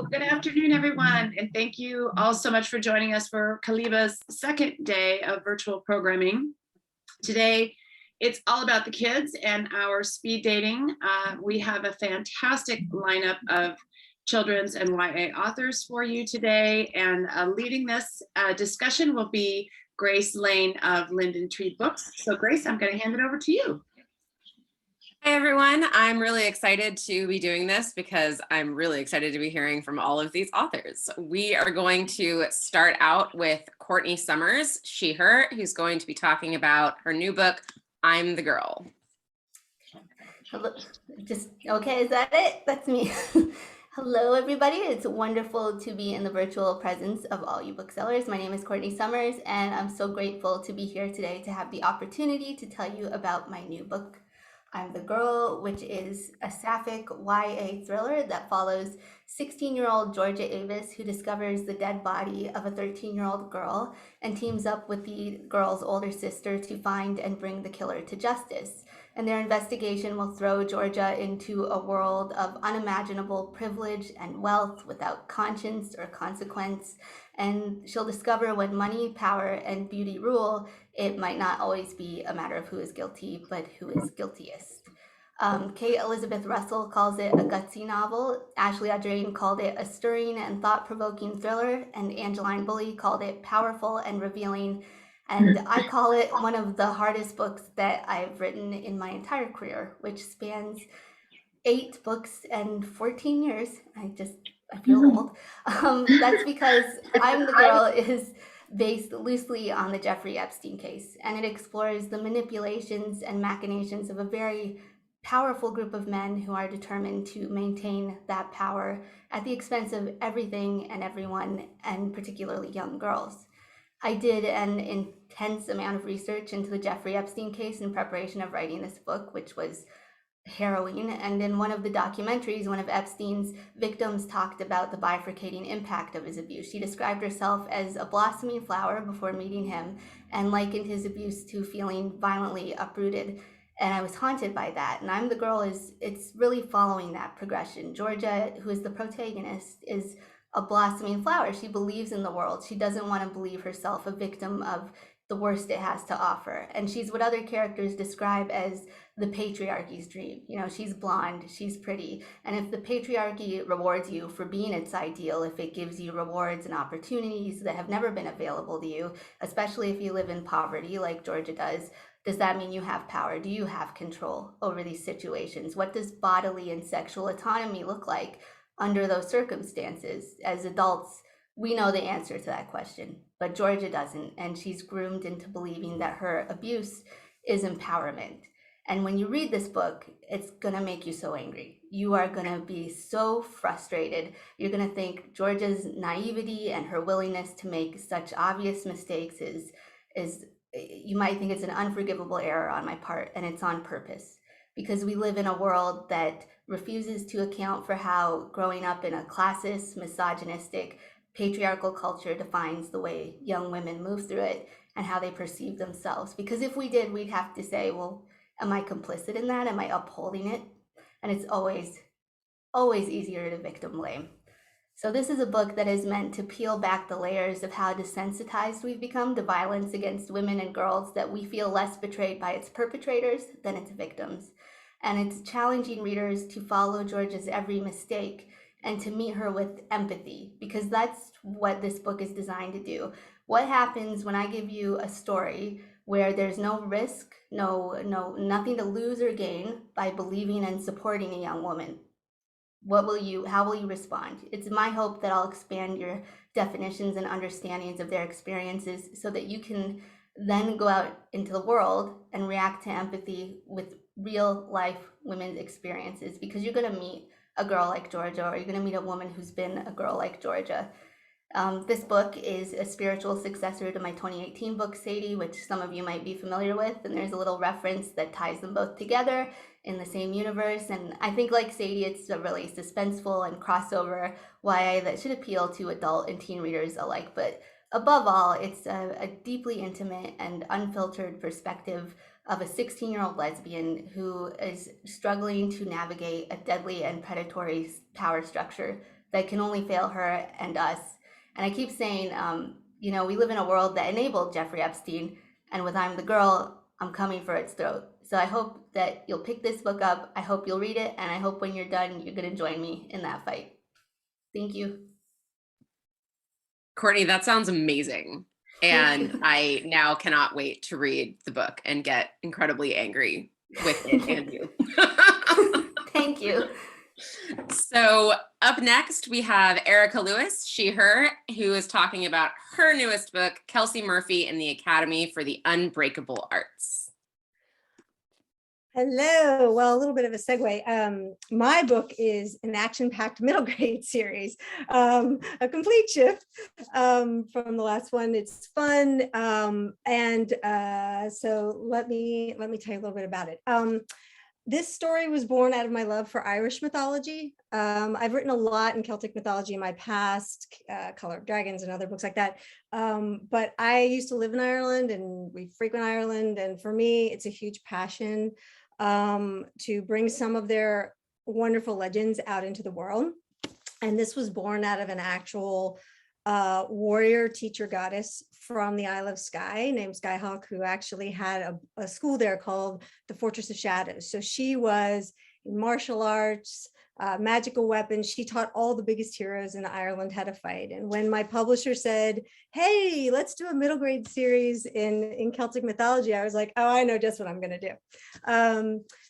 So good afternoon, everyone, and thank you all so much for joining us for Kaliba's second day of virtual programming. Today, it's all about the kids and our speed dating. We have a fantastic lineup of children's and YA authors for you today, and leading this discussion will be Grace Lane of Linden Tree Books. So Grace, I'm going to hand it over to you. Hi, everyone. I'm really excited to be doing this because I'm really excited to be hearing from all of these authors. We are going to start out with Courtney Summers, she, her, who's going to be talking about her new book, I'm the Girl. Hello, okay, is that it? That's me. Hello, everybody. It's wonderful to be in the virtual presence of all you booksellers. My name is Courtney Summers, and I'm so grateful to be here today to have the opportunity to tell you about my new book, I'm the Girl, which is a sapphic YA thriller that follows 16-year-old Georgia Avis, who discovers the dead body of a 13-year-old girl and teams up with the girl's older sister to find and bring the killer to justice. And their investigation will throw Georgia into a world of unimaginable privilege and wealth without conscience or consequence. And she'll discover when money, power, and beauty rule, it might not always be a matter of who is guilty, but who is guiltiest. Kate Elizabeth Russell calls it a gutsy novel. Ashley Audrain called it a stirring and thought-provoking thriller, and Angeline Bully called it powerful and revealing. And I call it one of the hardest books that I've written in my entire career, which spans 8 books and 14 years. I feel old. That's because I'm the Girl is based loosely on the Jeffrey Epstein case, and it explores the manipulations and machinations of a very powerful group of men who are determined to maintain that power at the expense of everything and everyone, and particularly young girls. I did an intense amount of research into the Jeffrey Epstein case in preparation of writing this book, which was harrowing. And in one of the documentaries, one of Epstein's victims talked about the bifurcating impact of his abuse. She described herself as a blossoming flower before meeting him and likened his abuse to feeling violently uprooted. And I was haunted by that. And I'm the Girl it's really following that progression. Georgia, who is the protagonist, is a blossoming flower. She believes in the world. She doesn't want to believe herself a victim of the worst it has to offer. And she's what other characters describe as the patriarchy's dream. You know, she's blonde, she's pretty. And if the patriarchy rewards you for being its ideal, if it gives you rewards and opportunities that have never been available to you, especially if you live in poverty like Georgia does that mean you have power? Do you have control over these situations? What does bodily and sexual autonomy look like under those circumstances? As adults, we know the answer to that question, but Georgia doesn't, and she's groomed into believing that her abuse is empowerment. And when you read this book, it's gonna make you so angry. You are gonna be so frustrated. You're gonna think Georgia's naivety and her willingness to make such obvious mistakes is you might think it's an unforgivable error on my part, and it's on purpose. Because we live in a world that refuses to account for how growing up in a classist, misogynistic, patriarchal culture defines the way young women move through it and how they perceive themselves. Because if we did, we'd have to say, well, am I complicit in that? Am I upholding it? And it's always easier to victim blame. So this is a book that is meant to peel back the layers of how desensitized we've become to violence against women and girls, that we feel less betrayed by its perpetrators than its victims. And it's challenging readers to follow Georgia's every mistake and to meet her with empathy, because that's what this book is designed to do. What happens when I give you a story where there's no risk, nothing to lose or gain by believing and supporting a young woman? How will you respond? It's my hope that I'll expand your definitions and understandings of their experiences so that you can then go out into the world and react to empathy with real life women's experiences, because you're going to meet a girl like Georgia, or you're going to meet a woman who's been a girl like Georgia. This book is a spiritual successor to my 2018 book, Sadie, which some of you might be familiar with, and there's a little reference that ties them both together in the same universe. And I think, like Sadie, it's a really suspenseful and crossover YA that should appeal to adult and teen readers alike. But above all, it's a deeply intimate and unfiltered perspective of a 16-year-old lesbian who is struggling to navigate a deadly and predatory power structure that can only fail her and us. And I keep saying, you know, we live in a world that enabled Jeffrey Epstein, and with I'm the Girl, I'm coming for its throat. So I hope that you'll pick this book up. I hope you'll read it, and I hope when you're done, you're going to join me in that fight. Thank you. Courtney, that sounds amazing. And I now cannot wait to read the book and get incredibly angry with it and you. Thank you. So up next, we have Erica Lewis, she, her, who is talking about her newest book, Kelsey Murphy and the Academy for the Unbreakable Arts. Hello. Well, a little bit of a segue. My book is an action-packed middle grade series, a complete shift from the last one. It's fun, so let me tell you a little bit about it. This story was born out of my love for Irish mythology. I've written a lot in Celtic mythology in my past, Color of Dragons and other books like that. But I used to live in Ireland and we frequent Ireland. And for me, it's a huge passion to bring some of their wonderful legends out into the world. And this was born out of an actual warrior teacher goddess from the Isle of Skye named Skyhawk, who actually had a school there called the Fortress of Shadows. So she was in martial arts, magical weapons. She taught all the biggest heroes in Ireland how to fight. And when my publisher said, hey, let's do a middle grade series in Celtic mythology, I was like, oh, I know just what I'm going to do.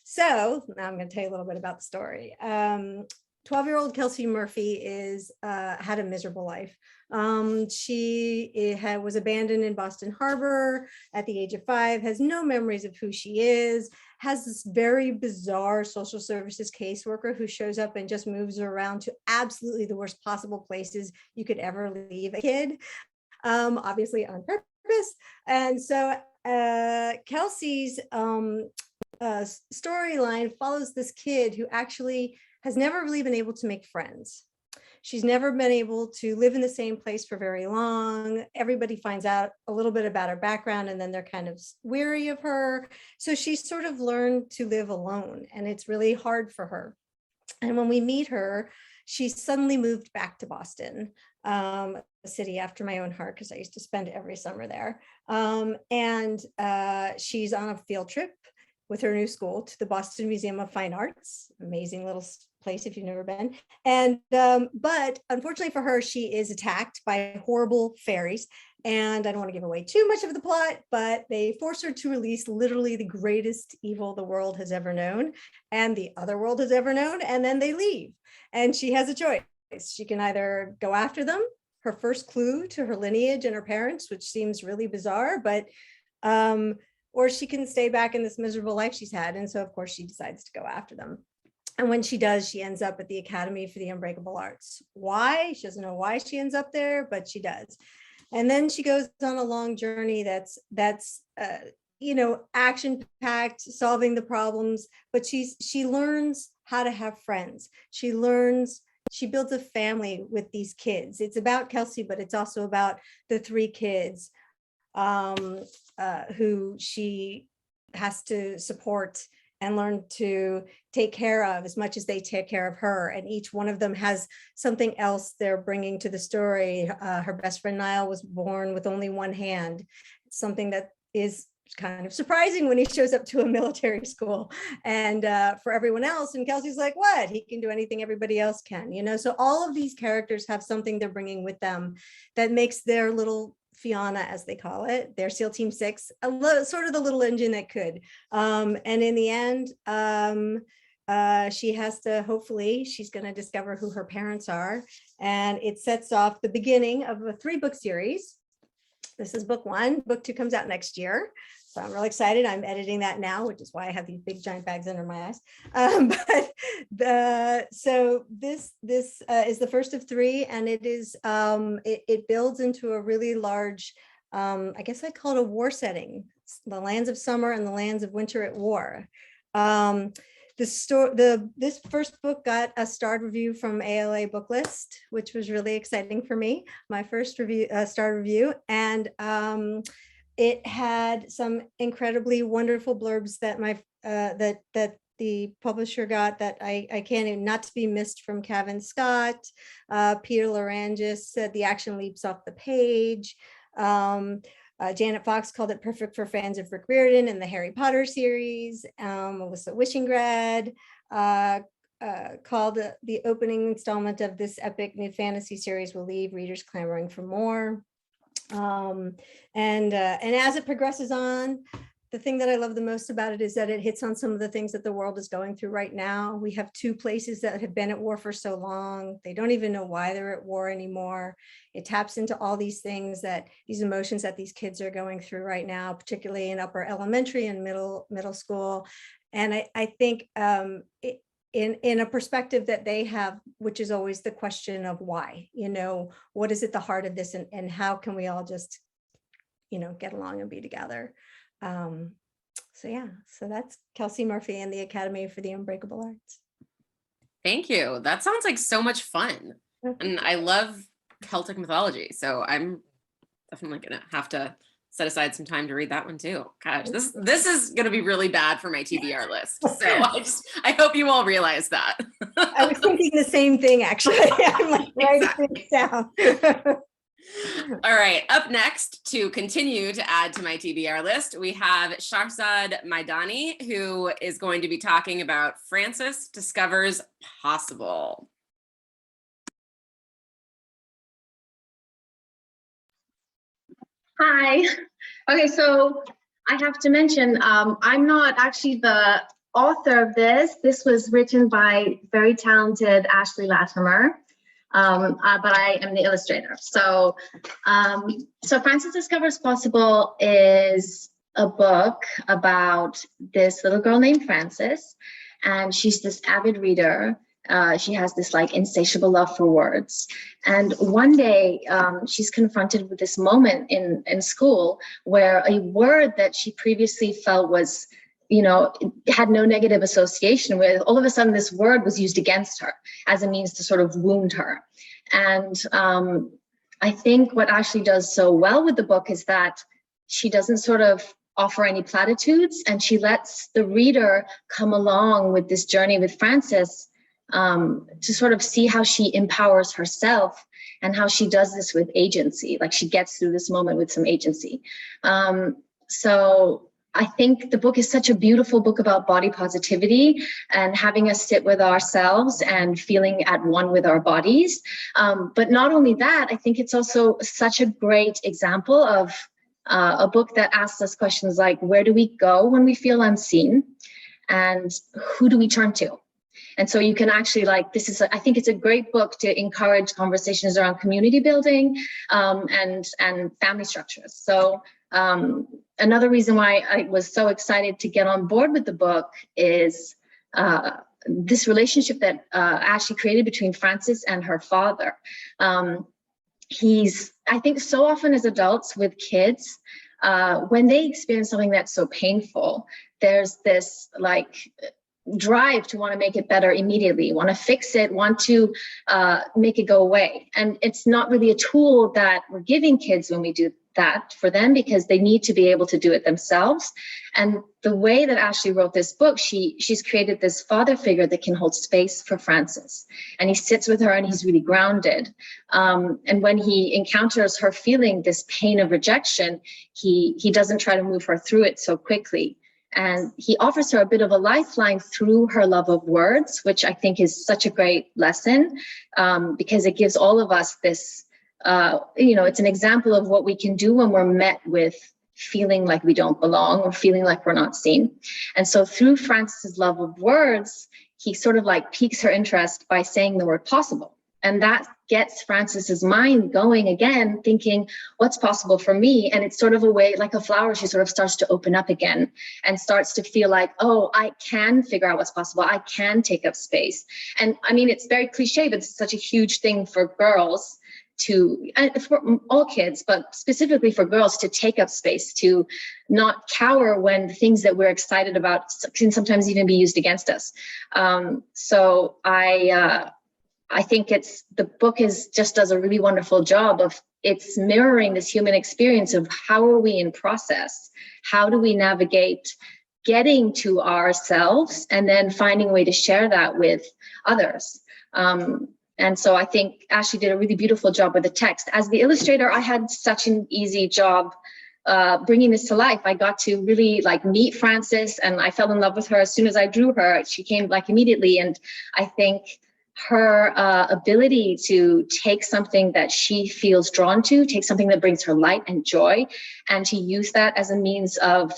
So now I'm going to tell you a little bit about the story. 12-year-old Kelsey Murphy had a miserable life. She was abandoned in Boston Harbor at the age of 5, has no memories of who she is, has this very bizarre social services caseworker who shows up and just moves her around to absolutely the worst possible places you could ever leave a kid, obviously on purpose. And so Kelsey's storyline follows this kid who actually has never really been able to make friends. She's never been able to live in the same place for very long. Everybody finds out a little bit about her background and then they're kind of weary of her. So she's sort of learned to live alone and it's really hard for her. And when we meet her, she suddenly moved back to Boston, a city after my own heart, because I used to spend every summer there. She's on a field trip with her new school to the Boston Museum of Fine Arts, amazing little place if you've never been. And but unfortunately for her, she is attacked by horrible fairies. And I don't want to give away too much of the plot, but they force her to release literally the greatest evil the world has ever known and the other world has ever known. And then they leave. And she has a choice. She can either go after them, her first clue to her lineage and her parents, which seems really bizarre, but or she can stay back in this miserable life she's had. And so of course she decides to go after them. And when she does, she ends up at the Academy for the Unbreakable Arts. Why? She doesn't know why she ends up there, but she does. And then she goes on a long journey that's action-packed, solving the problems, but she learns how to have friends. She builds a family with these kids. It's about Kelsey, but it's also about the 3 kids who she has to support and learn to take care of as much as they take care of her. And each one of them has something else they're bringing to the story. Her best friend Niall was born with only one hand. It's something that is kind of surprising when he shows up to a military school. And for everyone else, and Kelsey's like, what? He can do anything everybody else can, So all of these characters have something they're bringing with them that makes their little Fiona, as they call it, their SEAL Team 6, sort of the little engine that could. And in the end, she has to, hopefully, she's going to discover who her parents are. And it sets off the beginning of a 3-book series. This is book 1. Book 2 comes out next year. So I'm really excited. I'm editing that now, which is why I have these big giant bags under my eyes. So this is the first of 3, and it is it builds into a really large, I guess I'd call it a war setting, the lands of summer and the lands of winter at war. This first book got a starred review from ALA Book List, which was really exciting for me. My first review, starred review, and it had some incredibly wonderful blurbs that that the publisher got that I can't even, not to be missed from Kevin Scott. Peter Larangis said the action leaps off the page. Janet Fox called it perfect for fans of Rick Riordan and the Harry Potter series. Melissa Wishingrad called the opening installment of this epic new fantasy series will leave readers clamoring for more. And as it progresses on, the thing that I love the most about it is that it hits on some of the things that the world is going through right now. We have two places that have been at war for so long. They don't even know why they're at war anymore. It taps into all these things these emotions that these kids are going through right now, particularly in upper elementary and middle school. And I think in a perspective that they have, which is always the question of why, what is at the heart of this, and how can we all just, get along and be together. So that's Kelsey Murphy and the Academy for the Unbreakable Arts. Thank you. That sounds like so much fun. And I love Celtic mythology. So I'm definitely gonna have to set aside some time to read that one too. Gosh, this is gonna be really bad for my TBR list. So I hope you all realize that. I was thinking the same thing, actually. I'm like writing things down. All right, up next to continue to add to my TBR list, we have Shahzad Maidani, who is going to be talking about Frances Discovers Possible. Hi. Okay, so I have to mention, I'm not actually the author of this. This was written by very talented Ashley Latimer. But I am the illustrator. So Frances Discovers Possible is a book about this little girl named Frances, and she's this avid reader. She has this like insatiable love for words. And one day she's confronted with this moment in school where a word that she previously felt was, had no negative association with, all of a sudden this word was used against her as a means to sort of wound her. And I think what Ashley does so well with the book is that she doesn't sort of offer any platitudes, and she lets the reader come along with this journey with Frances to sort of see how she empowers herself and how she does this with agency, like she gets through this moment with some agency. So I think the book is such a beautiful book about body positivity and having us sit with ourselves and feeling at one with our bodies. But not only that, I think it's also such a great example of a book that asks us questions like, where do we go when we feel unseen? And who do we turn to? And so you can actually I think it's a great book to encourage conversations around community building and family structures. So another reason why I was so excited to get on board with the book is this relationship that Ashley created between Frances and her father. I think so often as adults with kids, when they experience something that's so painful, there's this drive to want to make it better immediately, want to fix it, want to make it go away. And it's not really a tool that we're giving kids when we do that for them, because they need to be able to do it themselves. And the way that Ashley wrote this book, she's created this father figure that can hold space for Frances. And he sits with her and he's really grounded. And when he encounters her feeling this pain of rejection, he doesn't try to move her through it so quickly. And he offers her a bit of a lifeline through her love of words, which I think is such a great lesson, because it gives all of us this, it's an example of what we can do when we're met with feeling like we don't belong or feeling like we're not seen. And so through Frances's love of words, he sort of piques her interest by saying the word possible. And that gets Frances's mind going again, thinking, what's possible for me? And it's sort of a way, like a flower, she sort of starts to open up again and starts to feel like, oh, I can figure out what's possible. I can take up space. And I mean, it's very cliche, but it's such a huge thing for girls and for all kids, but specifically for girls, to take up space, to not cower when the things that we're excited about can sometimes even be used against us. So I think the book just does a really wonderful job of it's mirroring this human experience of how are we in process? How do we navigate getting to ourselves and then finding a way to share that with others. And so I think Ashley did a really beautiful job with the text. As the illustrator, I had such an easy job bringing this to life. I got to really like meet Frances, and I fell in love with her as soon as I drew her. She came like immediately. And I think her ability to take something that she feels drawn to, take something that brings her light and joy, and to use that as a means of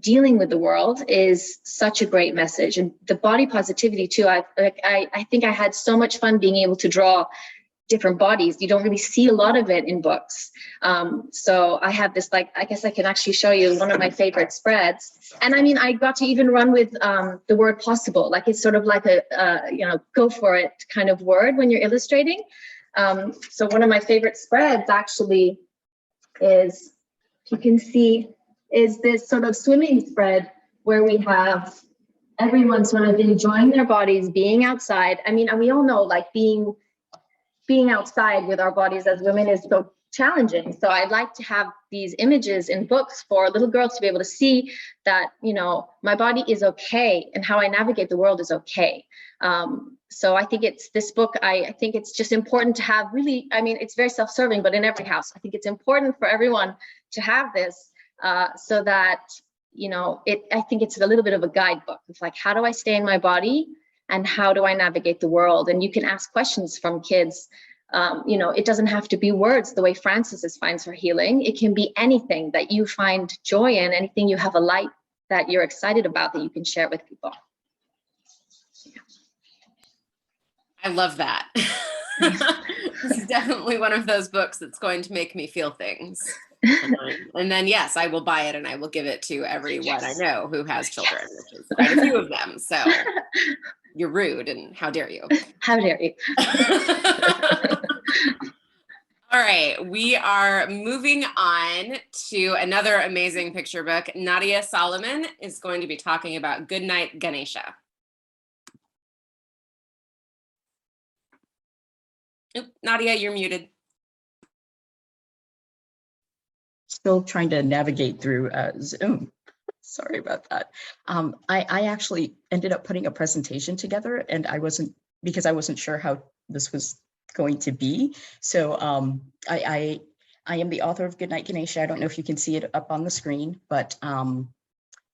dealing with the world is such a great message. And the body positivity too, I think I had so much fun being able to draw different bodies. You don't really see a lot of it in books. So I have this, like, I guess I can actually show you one of my favorite spreads. And I mean, I got to even run with the word possible. Like, it's sort of like a, go for it kind of word when you're illustrating. So one of my favorite spreads actually is, if you can see, is this sort of swimming spread where we have everyone sort of enjoying their bodies, being outside. I mean, and we all know, like, being outside with our bodies as women is so challenging. So I'd like to have these images in books for little girls to be able to see that, my body is okay and how I navigate the world is okay. So I think this book, I think it's just important to have really, I mean, it's very self-serving, but in every house, I think it's important for everyone to have this so that, I think it's a little bit of a guidebook. It's like, how do I stay in my body and how do I navigate the world? And you can ask questions from kids. It doesn't have to be words the way Frances finds her healing. It can be anything that you find joy in, anything you have a light that you're excited about that you can share with people. I love that. This is definitely one of those books that's going to make me feel things. And then, yes, I will buy it and I will give it to everyone I know who has children, which is quite a few of them. So you're rude, and how dare you? How dare you? All right, we are moving on to another amazing picture book. Nadia Solomon is going to be talking about Goodnight, Ganesha. Oop, Nadia, you're muted. Still trying to navigate through Zoom. Sorry about that. I actually ended up putting a presentation together, and because I wasn't sure how this was going to be. So I am the author of Goodnight, Ganesha. I don't know if you can see it up on the screen, but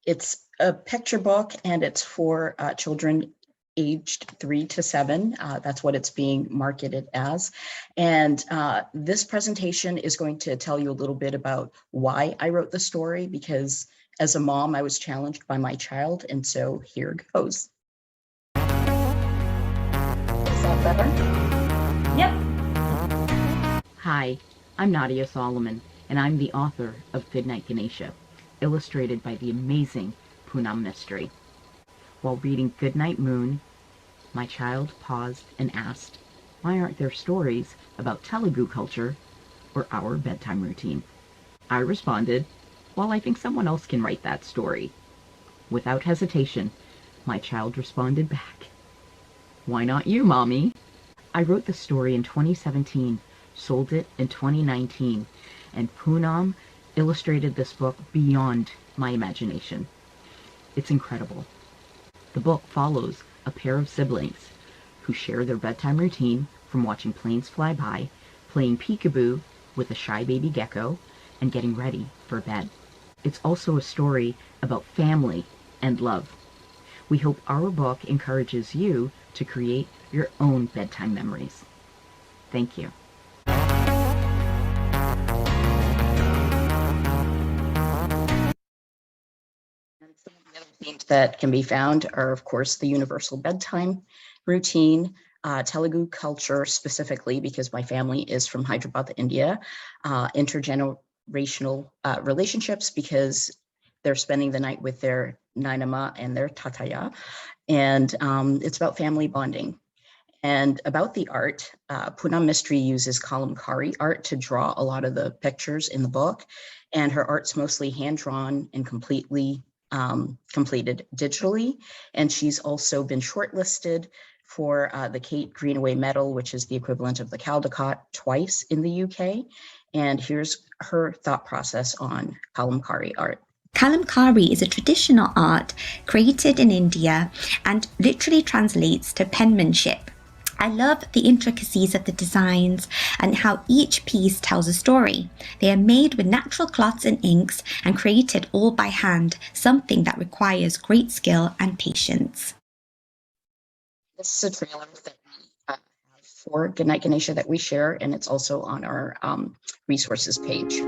it's a picture book, and it's for children aged 3 to 7. That's what it's being marketed as. And this presentation is going to tell you a little bit about why I wrote the story, because as a mom, I was challenged by my child. And so here goes. Is that better? Yep. Hi, I'm Nadia Solomon, and I'm the author of Goodnight, Ganesha, illustrated by the amazing Poonam Mystery. While reading Goodnight Moon, my child paused and asked, why aren't there stories about Telugu culture or our bedtime routine? I responded, well, I think someone else can write that story. Without hesitation, my child responded back, why not you, Mommy? I wrote the story in 2017, sold it in 2019, and Poonam illustrated this book beyond my imagination. It's incredible. The book follows a pair of siblings who share their bedtime routine from watching planes fly by, playing peekaboo with a shy baby gecko, and getting ready for bed. It's also a story about family and love. We hope our book encourages you to create your own bedtime memories. Thank you. Some of the other themes that can be found are, of course, the universal bedtime routine, Telugu culture specifically, because my family is from Hyderabad, India, intergenerational relationships, because they're spending the night with their Nainama and their Tataya, and it's about family bonding. And about the art, Poonam Mystery uses kalamkari art to draw a lot of the pictures in the book, and her art's mostly hand-drawn and completely completed digitally. And she's also been shortlisted for the Kate Greenaway Medal, which is the equivalent of the Caldecott, twice in the UK. And here's her thought process on kalamkari art. Kalamkari is a traditional art created in India and literally translates to penmanship. I love the intricacies of the designs and how each piece tells a story. They are made with natural cloths and inks and created all by hand, something that requires great skill and patience. This is a trailer that we have for Goodnight Ganesha that we share, and it's also on our resources page.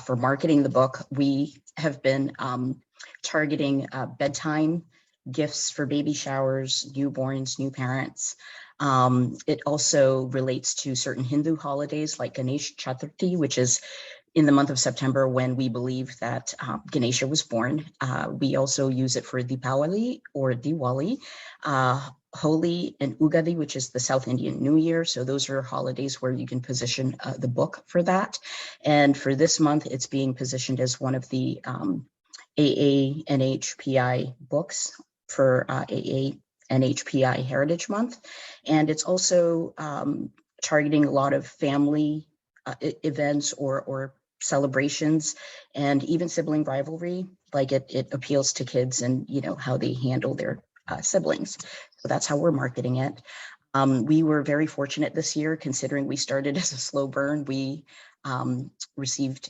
For marketing the book, we have been targeting bedtime gifts for baby showers, newborns, new parents. It also relates to certain Hindu holidays like Ganesha Chaturthi, which is in the month of September when we believe that Ganesha was born. We also use it for Deepavali or Diwali, Holi and Ugadi, which is the South Indian New Year. So those are holidays where you can position the book for that. And for this month, it's being positioned as one of the AA-NHPI books for AA-NHPI Heritage Month. And it's also targeting a lot of family events or celebrations and even sibling rivalry. Like it appeals to kids and, you know, how they handle their siblings. So that's how we're marketing it. We were very fortunate this year, considering we started as a slow burn. We received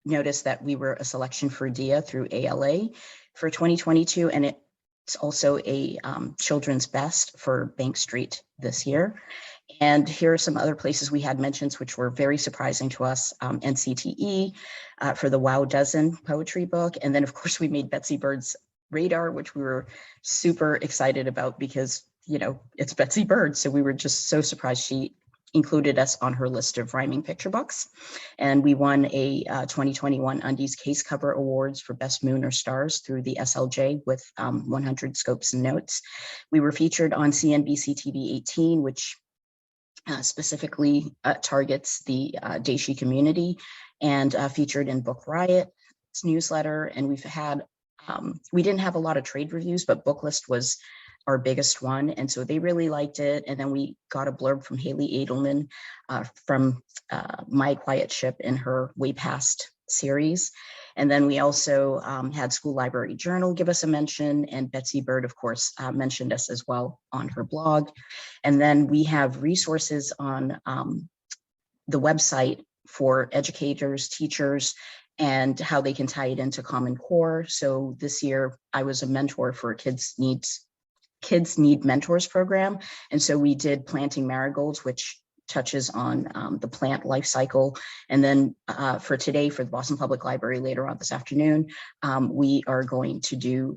notice that we were a selection for DIA through ALA for 2022, and it's also a children's best for Bank Street this year. And here are some other places we had mentions, which were very surprising to us. NCTE for the Wow Dozen poetry book. And then, of course, we made Betsy Bird's radar, which we were super excited about because, you know, it's Betsy Bird. So we were just so surprised she included us on her list of rhyming picture books. And we won a 2021 Undies Case Cover Awards for Best Moon or Stars through the SLJ with 100 scopes and notes. We were featured on CNBC TV 18, which specifically targets the Deshi community, and featured in Book Riot's newsletter. And we've had, we didn't have a lot of trade reviews, but Booklist was our biggest one. And so they really liked it. And then we got a blurb from Haley Edelman from My Quiet Ship in her Way Past series. And then we also had School Library Journal give us a mention, and Betsy Bird, of course, mentioned us as well on her blog. And then we have resources on the website for educators, teachers, and how they can tie it into Common Core. So this year I was a mentor for Kids Need Mentors program. And so we did Planting Marigolds, which touches on the plant life cycle. And then for today, for the Boston Public Library later on this afternoon, we are going to do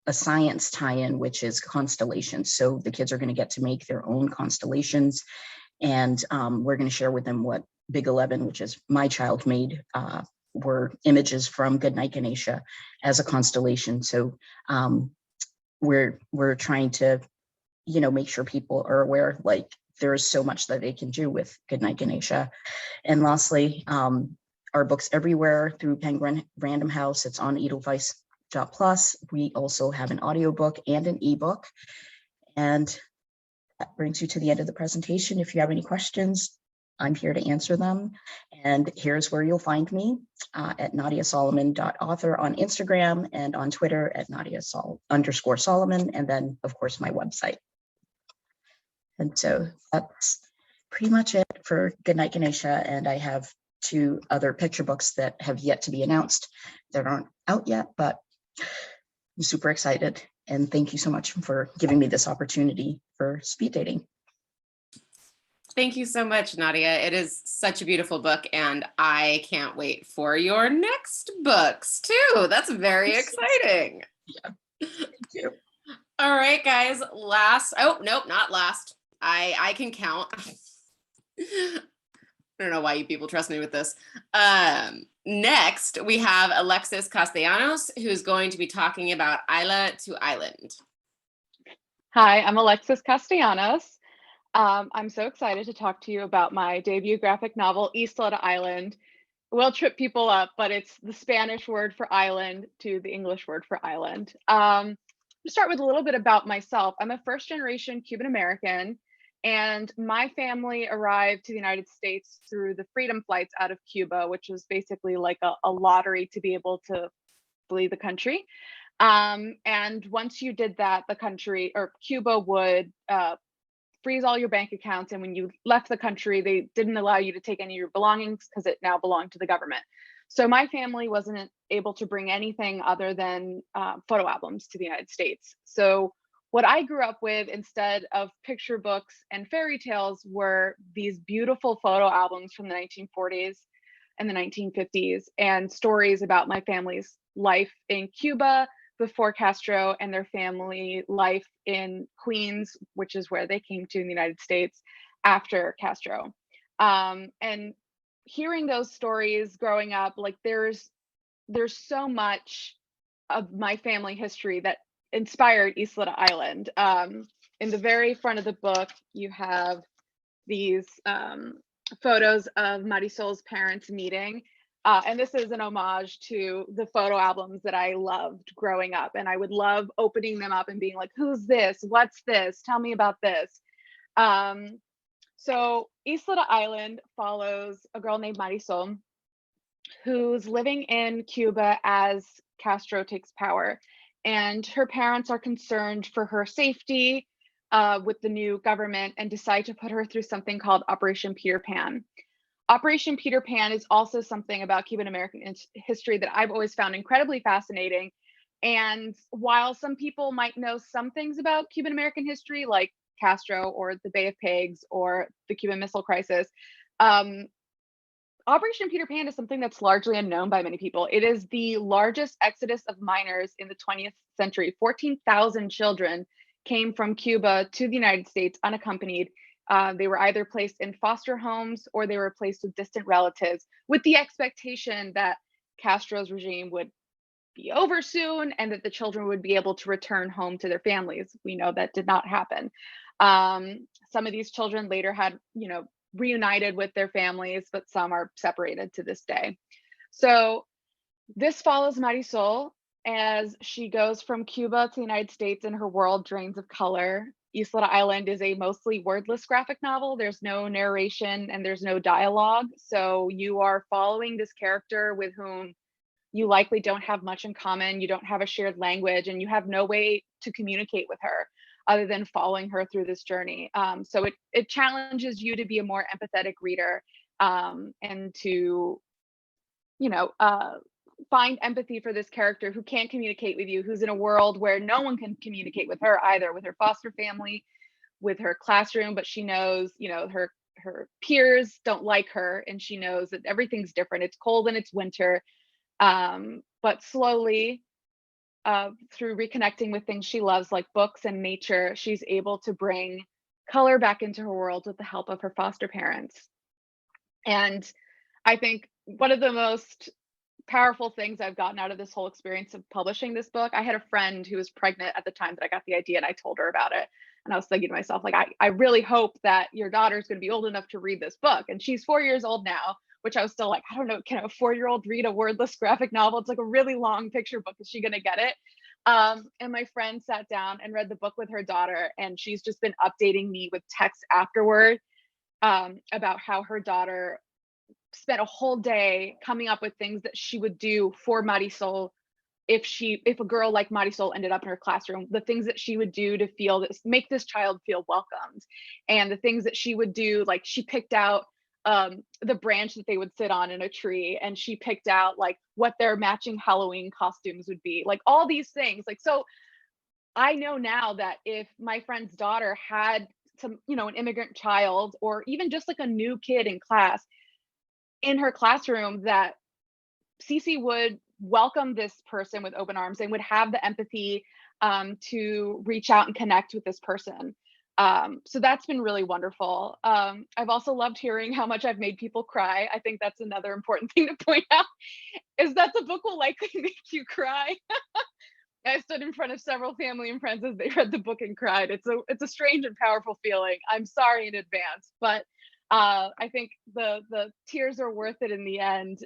a science tie-in, which is constellations. So the kids are going to get to make their own constellations. And we're going to share with them what Big 11, which is my child made, were images from Goodnight Ganesha as a constellation. So we're trying to, you know, make sure people are aware, like, there is so much that they can do with Goodnight Ganesha. And lastly, our books everywhere through Penguin Random House. It's on Edelweiss.plus. We also have an audiobook and an ebook. And that brings you to the end of the presentation. If you have any questions, I'm here to answer them. And here's where you'll find me at NadiaSolomon.author on Instagram, and on Twitter at Nadia_Solomon, and then of course my website. And so that's pretty much it for Goodnight Ganesha. And I have 2 other picture books that have yet to be announced that aren't out yet, but I'm super excited. And thank you so much for giving me this opportunity for speed dating. Thank you so much, Nadia. It is such a beautiful book, and I can't wait for your next books too. That's very exciting. Yeah, thank you. All right, guys. Oh, nope, not last. I can count. I don't know why you people trust me with this. Next, we have Alexis Castellanos, who's going to be talking about Isla to Island. Hi, I'm Alexis Castellanos. I'm so excited to talk to you about my debut graphic novel, Isla to Island. It will trip people up, but it's the Spanish word for island to the English word for island. To start with a little bit about myself. I'm a first-generation Cuban American, and my family arrived to the United States through the freedom flights out of Cuba, which was basically like a lottery to be able to flee the country. And once you did that, the country, or Cuba, would freeze all your bank accounts, and when you left the country, they didn't allow you to take any of your belongings because it now belonged to the government. So my family wasn't able to bring anything other than photo albums to the United States. So what I grew up with, instead of picture books and fairy tales, were these beautiful photo albums from the 1940s and the 1950s, and stories about my family's life in Cuba before Castro and their family life in Queens, which is where they came to in the United States after Castro. And hearing those stories growing up, like there's so much of my family history that inspired Isla to Island. In the very front of the book, you have these photos of Marisol's parents meeting. And this is an homage to the photo albums that I loved growing up. And I would love opening them up and being like, who's this? What's this? Tell me about this. So Isla to Island follows a girl named Marisol, who's living in Cuba as Castro takes power. And her parents are concerned for her safety with the new government and decide to put her through something called Operation Peter Pan. Operation Peter Pan is also something about Cuban American history that I've always found incredibly fascinating. And while some people might know some things about Cuban American history, like Castro or the Bay of Pigs or the Cuban Missile Crisis, Operation Peter Pan is something that's largely unknown by many people. It is the largest exodus of minors in the 20th century. 14,000 children came from Cuba to the United States unaccompanied. They were either placed in foster homes or they were placed with distant relatives, with the expectation that Castro's regime would be over soon and that the children would be able to return home to their families. We know that did not happen. Some of these children later had, reunited with their families, but some are separated to this day. So this follows Marisol as she goes from Cuba to the United States and her world drains of color. Isla to Island is a mostly wordless graphic novel. There's no narration and there's no dialogue. So you are following this character with whom you likely don't have much in common. You don't have a shared language and you have no way to communicate with her other than following her through this journey. So it challenges you to be a more empathetic reader and to, find empathy for this character who can't communicate with you, who's in a world where no one can communicate with her either, with her foster family, with her classroom, but she knows, her peers don't like her and she knows that everything's different. It's cold and it's winter. But slowly, through reconnecting with things she loves, like books and nature, she's able to bring color back into her world with the help of her foster parents. And I think one of the most powerful things I've gotten out of this whole experience of publishing this book, I had a friend who was pregnant at the time that I got the idea and I told her about it. And I was thinking to myself, like, I really hope that your daughter's going to be old enough to read this book. And she's 4 years old now, which I was still like, I don't know, can a 4-year-old read a wordless graphic novel? It's like a really long picture book. Is she going to get it? And my friend sat down and read the book with her daughter. And she's just been updating me with text afterward about how her daughter spent a whole day coming up with things that she would do for Marisol if a girl like Marisol ended up in her classroom, the things that she would do to make this child feel welcomed, and the things that she would do, like she picked out the branch that they would sit on in a tree, and she picked out like what their matching Halloween costumes would be, like all these things. Like, so I know now that if my friend's daughter had some, an immigrant child or even just like a new kid in class in her classroom, that Cece would welcome this person with open arms and would have the empathy to reach out and connect with this person. So that's been really wonderful. I've also loved hearing how much I've made people cry. I think that's another important thing to point out, is that the book will likely make you cry. I stood in front of several family and friends as they read the book and cried. It's a strange and powerful feeling. I'm sorry in advance, but I think the tears are worth it in the end.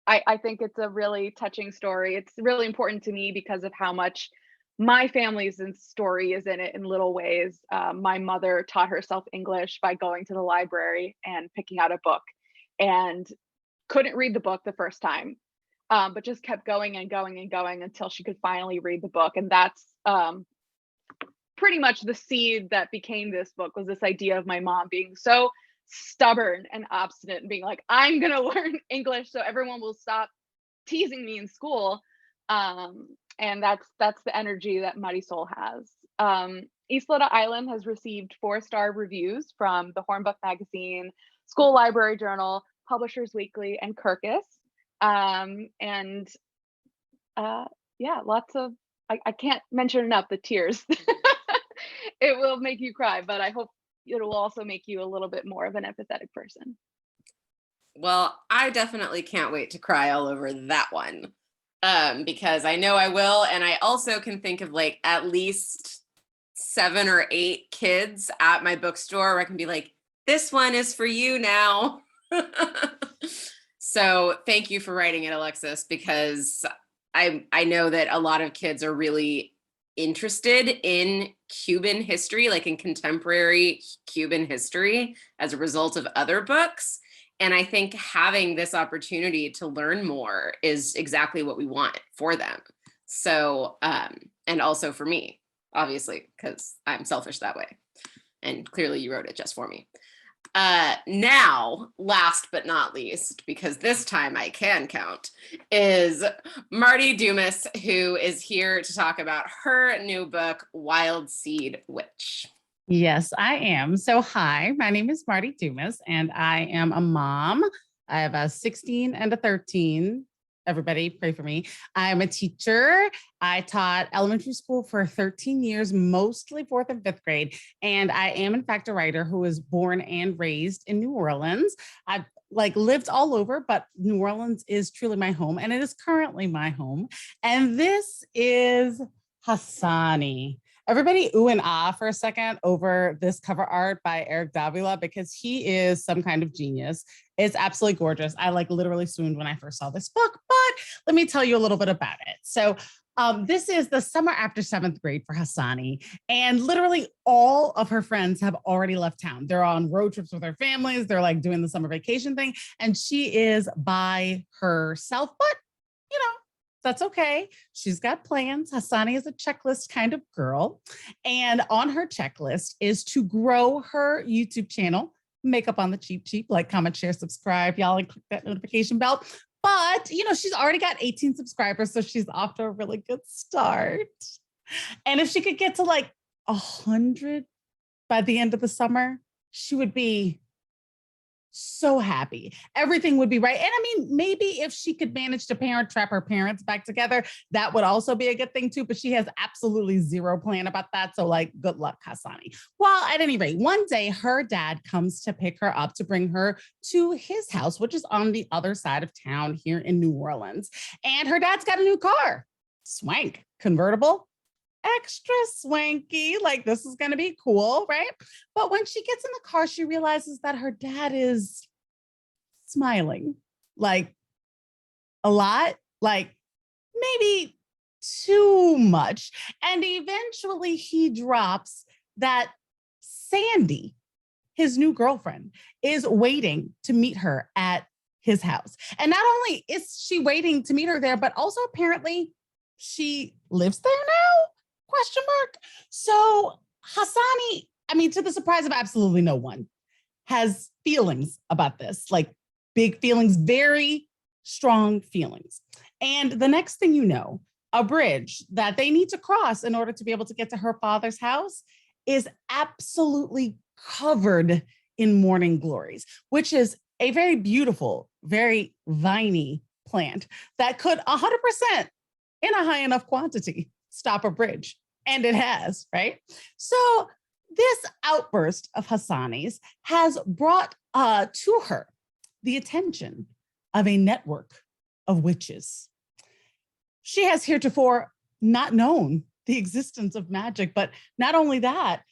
I think it's a really touching story. It's really important to me because of how much my family's story is in it in little ways. My mother taught herself English by going to the library and picking out a book, and couldn't read the book the first time, but just kept going and going and going until she could finally read the book. And that's pretty much the seed that became this book, was this idea of my mom being so stubborn and obstinate and being like, I'm gonna learn English so everyone will stop teasing me in school. And that's the energy that Muddy Soul has. Isleta Island has received 4-star reviews from the Hornbook Magazine, School Library Journal, Publishers Weekly, and Kirkus. Yeah, lots of, I can't mention enough the tears. It will make you cry, but I hope it will also make you a little bit more of an empathetic person. Well, I definitely can't wait to cry all over that one, because I know I will. And I also can think of like at least 7 or 8 kids at my bookstore where I can be like, this one is for you now. So thank you for writing it, Alexis, because I know that a lot of kids are really interested in Cuban history, like in contemporary Cuban history, as a result of other books. And I think having this opportunity to learn more is exactly what we want for them. So, and also for me, obviously, because I'm selfish that way. And clearly you wrote it just for me. Now, last but not least, because this time I can count, is Marty Dumas, who is here to talk about her new book, Wild Seed Witch. Yes, I am. So hi, my name is Marty Dumas, and I am a mom. I have a 16 and a 13. Everybody pray for me. I'm a teacher. I taught elementary school for 13 years, mostly 4th and 5th grade. And I am in fact a writer who was born and raised in New Orleans. I've lived all over, but New Orleans is truly my home, and it is currently my home. And this is Hassani. Everybody ooh and ah for a second over this cover art by Eric Davila, because he is some kind of genius. It's absolutely gorgeous. I literally swooned when I first saw this book, but let me tell you a little bit about it. So this is the summer after 7th grade for Hassani, and literally all of her friends have already left town. They're on road trips with their families. They're doing the summer vacation thing, and she is by herself, but that's okay. She's got plans. Hassani is a checklist kind of girl. And on her checklist is to grow her YouTube channel, Makeup on the Cheap, like, comment, share, subscribe, y'all, and click that notification bell. But, she's already got 18 subscribers, so she's off to a really good start. And if she could get to 100 by the end of the summer, she would be so happy. Everything would be right. And I mean, maybe if she could manage to parent trap her parents back together, that would also be a good thing too, but she has absolutely zero plan about that. So good luck, Hassani. Well, at any rate, one day her dad comes to pick her up to bring her to his house, which is on the other side of town here in New Orleans. And her dad's got a new car, swank, convertible, extra swanky, this is going to be cool, right? But when she gets in the car, she realizes that her dad is smiling, a lot, maybe too much. And eventually he drops that Sandy, his new girlfriend, is waiting to meet her at his house. And not only is she waiting to meet her there, but also apparently she lives there now? ? So Hassani, I mean, to the surprise of absolutely no one, has feelings about this, big feelings, very strong feelings. And the next thing you know, a bridge that they need to cross in order to be able to get to her father's house is absolutely covered in morning glories, which is a very beautiful, very viney plant that could 100% in a high enough quantity stop a bridge. And it has, right? So this outburst of Hassani's has brought to her the attention of a network of witches. She has heretofore not known the existence of magic, but not only that,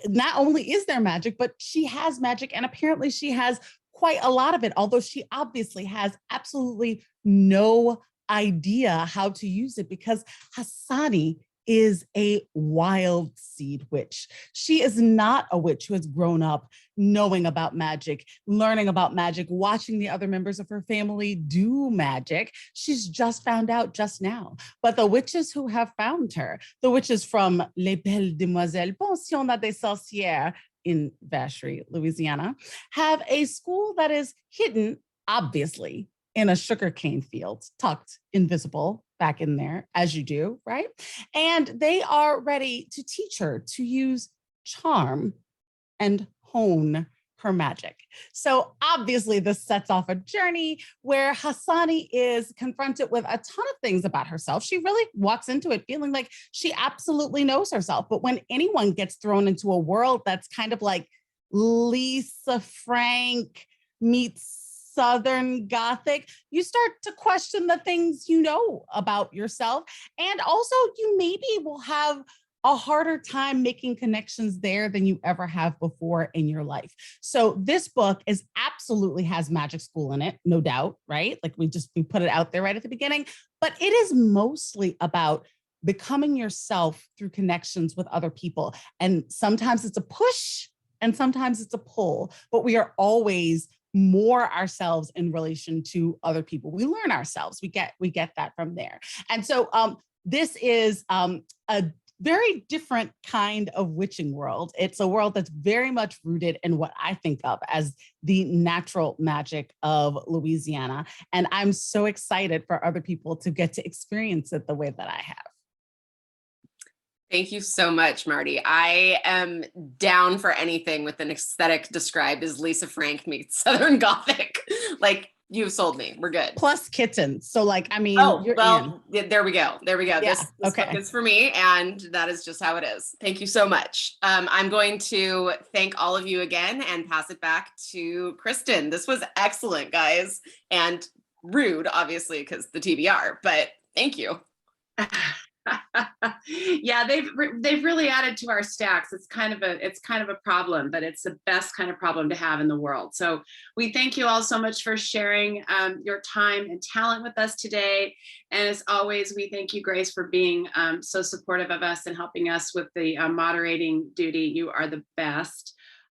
not only is there magic, but she has magic, and apparently she has quite a lot of it, although she obviously has absolutely no idea how to use it because Hassani is a wild seed witch. She is not a witch who has grown up knowing about magic, learning about magic, watching the other members of her family do magic. She's just found out just now. But the witches who have found her, the witches from Les Belles Demoiselles, Pensionnat des Sorcières in Vacherie, Louisiana, have a school that is hidden, obviously, in a sugarcane field, tucked, invisible, back in there, as you do, right? And they are ready to teach her to use charm and hone her magic. So obviously this sets off a journey where Hassani is confronted with a ton of things about herself. She really walks into it feeling like she absolutely knows herself. But when anyone gets thrown into a world that's kind of like Lisa Frank meets Southern Gothic, you start to question the things you know about yourself. And also you maybe will have a harder time making connections there than you ever have before in your life. So this book is absolutely has magic school in it, no doubt, right? Like we put it out there right at the beginning, but it is mostly about becoming yourself through connections with other people. And sometimes it's a push and sometimes it's a pull, but we are always more ourselves in relation to other people. We learn ourselves. We get that from there. And so this is a very different kind of witching world. It's a world that's very much rooted in what I think of as the natural magic of Louisiana. And I'm so excited for other people to get to experience it the way that I have. Thank you so much, Marty. I am down for anything with an aesthetic described as Lisa Frank meets Southern Gothic. Like, you've sold me. We're good. Plus kittens. So like, I mean, you're well, in. There we go. There we go. Yeah, this book is for me, and that is just how it is. Thank you so much. I'm going to thank all of you again and pass it back to Kristen. This was excellent, guys, and rude, obviously, because the TBR, but thank you. Yeah, they've really added to our stacks. It's kind of a problem, but it's the best kind of problem to have in the world. So we thank you all so much for sharing your time and talent with us today. And as always, we thank you, Grace, for being so supportive of us and helping us with the moderating duty. You are the best.